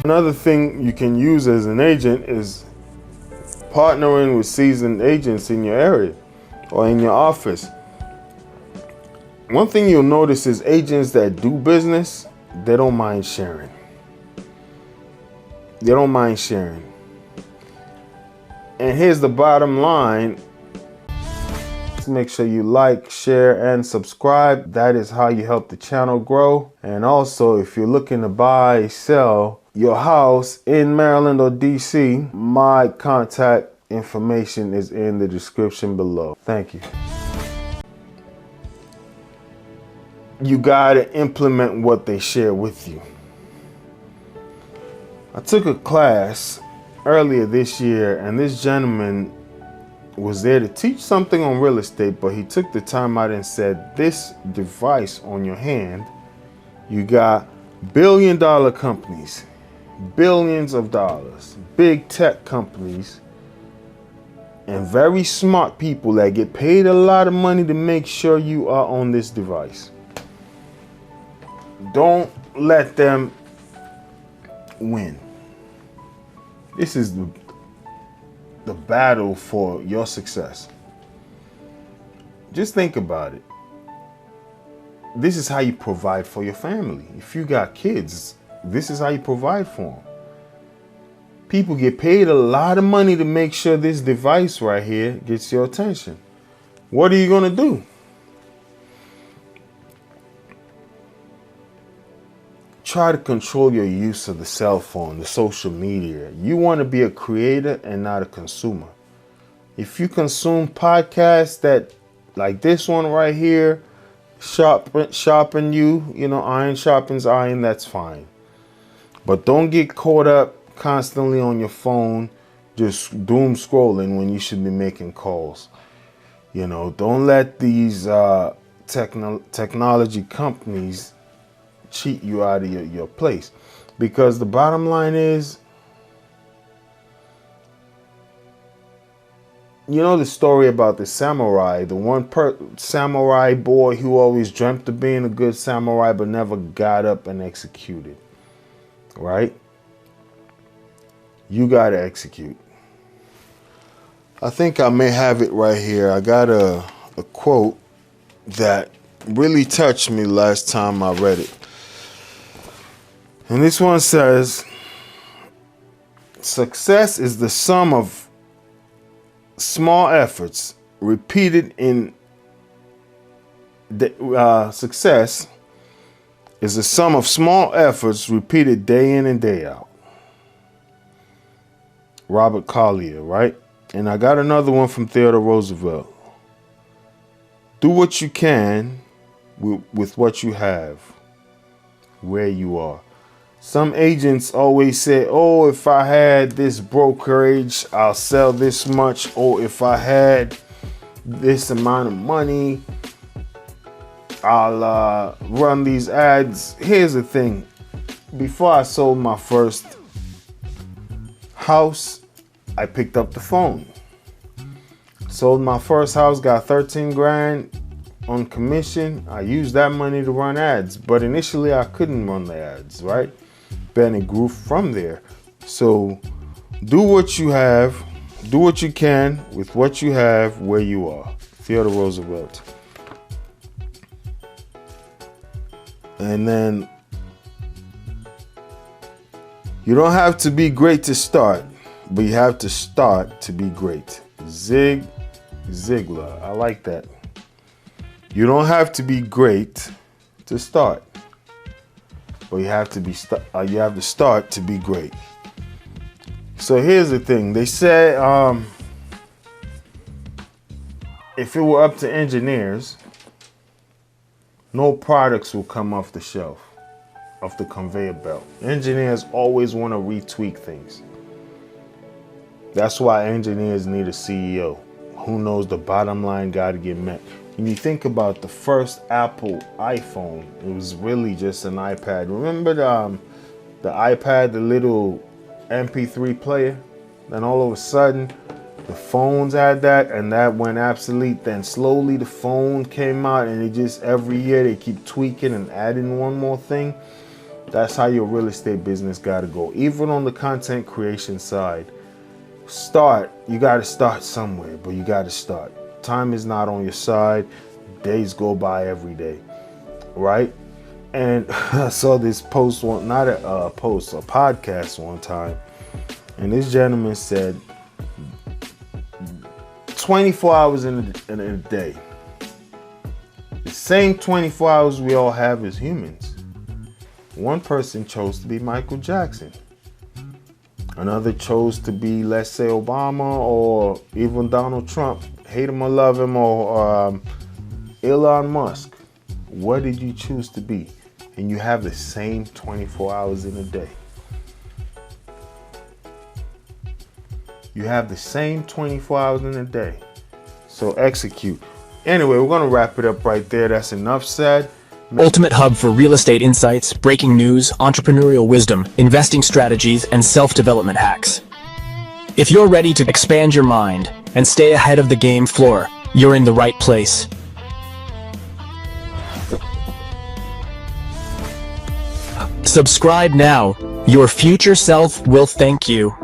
Another thing you can use as an agent is partnering with seasoned agents in your area or in your office. One thing you'll notice is agents that do business, they don't mind sharing. They don't mind sharing. And here's the bottom line. Make sure you like, share, and subscribe. That is how you help the channel grow. And also, if you're looking to buy, sell your house in Maryland or DC, my contact information is in the description below. Thank you. You gotta implement what they share with you. I took a class earlier this year, and this gentleman was there to teach something on real estate, but he took the time out and said, this device on your hand, you got billion-dollar companies, billions of dollars, big tech companies, and very smart people that get paid a lot of money to make sure you are on this device. Don't let them win. This is the battle for your success. Just think about it. This is how you provide for your family. If you got kids, this is how you provide for them. People get paid a lot of money to make sure this device right here gets your attention. What are you going to do? Try to control your use of the cell phone, the social media. You want to be a creator and not a consumer. If you consume podcasts that, like this one right here, sharpen you, iron sharpens iron, that's fine. But don't get caught up constantly on your phone, just doom scrolling when you should be making calls. Don't let these technology companies cheat you out of your place, because the bottom line is, the story about the samurai, the one samurai boy who always dreamt of being a good samurai but never got up and executed, right? You got to execute. I think I may have it right here. I got a quote that really touched me last time I read it. And this one says, success is the sum of small efforts repeated in success is the sum of small efforts repeated day in and day out. Robert Collier, right? And I got another one from Theodore Roosevelt. Do what you can with what you have, where you are. Some agents always say, oh, if I had this brokerage, I'll sell this much. Or if I had this amount of money, I'll run these ads. Here's the thing. Before I sold my first house, I picked up the phone. Sold my first house, got 13 grand on commission. I used that money to run ads, but initially I couldn't run the ads, right? Then it grew from there. So do what you have, do what you can with what you have, where you are. Theodore Roosevelt. And then, you don't have to be great to start, but you have to start to be great. Zig Ziglar. I like that. You don't have to be great to start, but you have to start to be great. So here's the thing. They said if it were up to engineers, no products will come off the shelf, off the conveyor belt. Engineers always want to retweak things. That's why engineers need a CEO who knows the bottom line got to get met. When you think about the first Apple iPhone, it was really just an iPad. Remember the iPad, the little MP3 player? Then all of a sudden, the phones had that, and that went obsolete. Then slowly the phone came out, and it just, every year they keep tweaking and adding one more thing. That's how your real estate business got to go. Even on the content creation side, you got to start somewhere, but you got to start. Time is not on your side. Days go by every day, right? And I saw this post, a podcast one time, and this gentleman said 24 hours in a day. The same 24 hours we all have as humans. One person chose to be Michael Jackson. Another chose to be, let's say, Obama or even Donald Trump. Hate him or love him, or Elon Musk. What did you choose to be? And you have the same 24 hours in a day. You have the same 24 hours in a day. So execute. Anyway, we're going to wrap it up right there. That's enough said. Ultimate hub for real estate insights, breaking news, entrepreneurial wisdom, investing strategies, and self-development hacks. If you're ready to expand your mind and stay ahead of the game floor, you're in the right place. Subscribe now. Your future self will thank you.